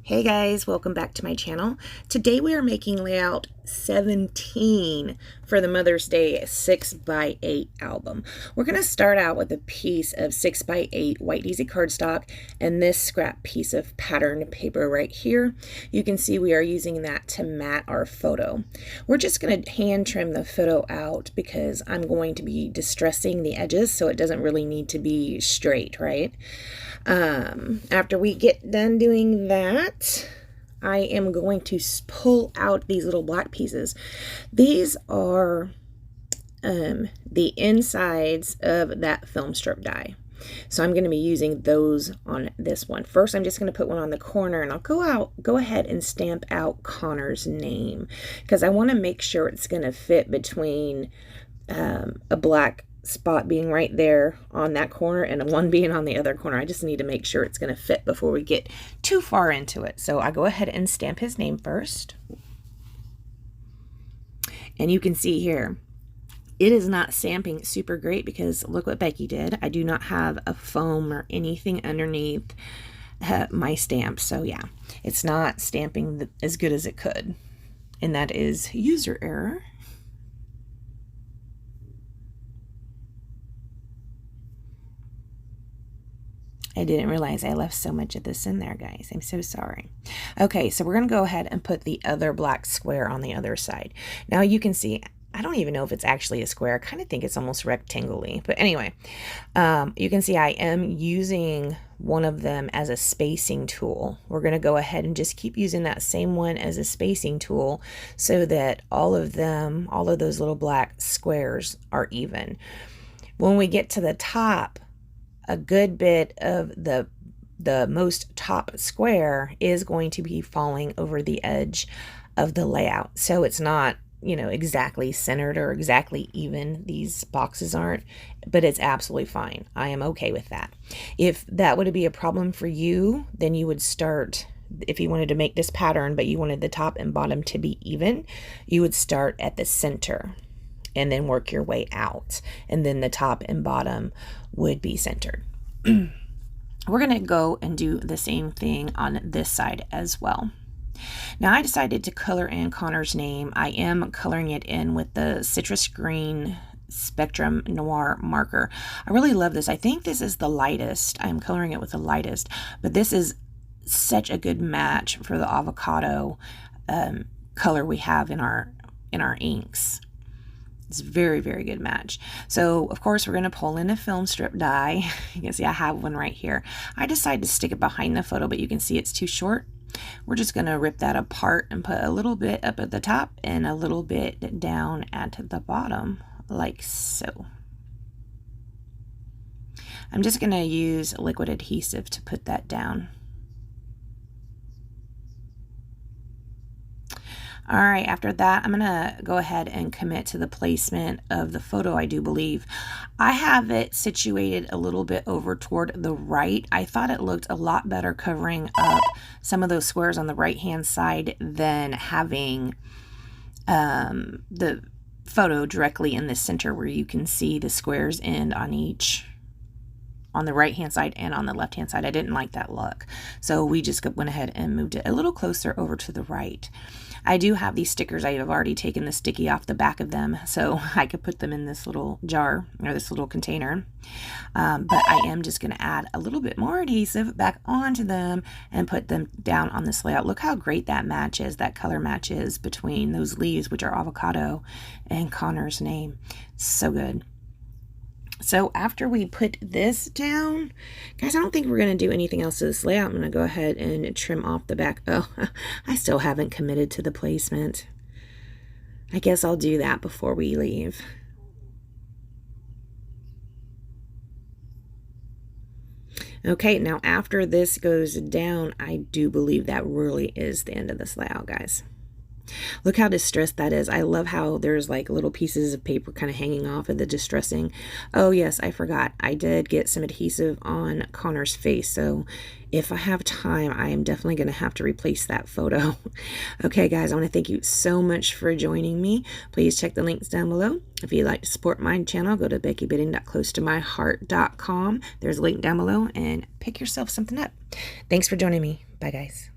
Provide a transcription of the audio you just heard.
Hey guys, welcome back to my channel. Today we are making layout 17 for the Mother's Day 6x8 album. We're going to start out with a piece of 6x8 white easy cardstock and this scrap piece of patterned paper right here. You can see we are using that to mat our photo. We're just going to hand trim the photo out because I'm going to be distressing the edges, so it doesn't really need to be straight, right? After we get done doing that, I am going to pull out these little black pieces. These are the insides of that film strip die. So I'm going to be using those on this one. First, I'm just going to put one on the corner, and I'll go ahead and stamp out Connor's name because I want to make sure it's going to fit between a black spot being right there on that corner and one being on the other corner. I just need to make sure it's going to fit before we get too far into it. So I go ahead and stamp his name first. And you can see here, it is not stamping super great because look what Becky did. I do not have a foam or anything underneath my stamp. So yeah, it's not stamping as good as it could. And that is user error. I didn't realize I left so much of this in there, guys. I'm so sorry. Okay, so we're going to go ahead and put the other black square on the other side. Now you can see, I don't even know if it's actually a square. I kind of think it's almost rectangle-y. But anyway, you can see I am using one of them as a spacing tool. We're going to go ahead and just keep using that same one as a spacing tool so that all of those little black squares are even. When we get to the top, a good bit of the most top square is going to be falling over the edge of the layout. So it's not, you know, exactly centered or exactly even. These boxes aren't, but it's absolutely fine. I am okay with that. If that would be a problem for you, then you would start, if you wanted to make this pattern, but you wanted the top and bottom to be even, you would start at the center and then work your way out, and then the top and bottom would be centered. We're going to go and do the same thing on this side as well. Now I decided to color in Connor's name. I am coloring it in with the citrus green Spectrum Noir marker. I really love this. I think this is the lightest. I'm coloring it with the lightest, but this is such a good match for the avocado color we have in our inks. It's a very, very good match. So, of course, we're going to pull in a film strip die. You can see I have one right here. I decided to stick it behind the photo, but you can see it's too short. We're just going to rip that apart and put a little bit up at the top and a little bit down at the bottom, like so. I'm just going to use liquid adhesive to put that down. All right, after that, I'm going to go ahead and commit to the placement of the photo, I do believe. I have it situated a little bit over toward the right. I thought it looked a lot better covering up some of those squares on the right-hand side than having the photo directly in the center where you can see the squares end on the right-hand side and on the left-hand side. I didn't like that look. So we just went ahead and moved it a little closer over to the right. I do have these stickers. I have already taken the sticky off the back of them, so I could put them in this little jar or this little container. But I am just going to add a little bit more adhesive back onto them and put them down on this layout. Look how great that matches, that color matches between those leaves, which are avocado, and Connor's name. So good. So after we put this down, guys, I don't think we're going to do anything else to this layout. I'm going to go ahead and trim off the back. Oh, I still haven't committed to the placement. I guess I'll do that before we leave. Okay, now after this goes down, I do believe that really is the end of this layout, guys. Look how distressed that is. I love how there's like little pieces of paper kind of hanging off of the distressing. Oh yes, I forgot. I did get some adhesive on Connor's face. So if I have time, I am definitely going to have to replace that photo. Okay, guys, I want to thank you so much for joining me. Please check the links down below. If you'd like to support my channel, go to beckybidding.closetomyheart.com. There's a link down below and pick yourself something up. Thanks for joining me. Bye, guys.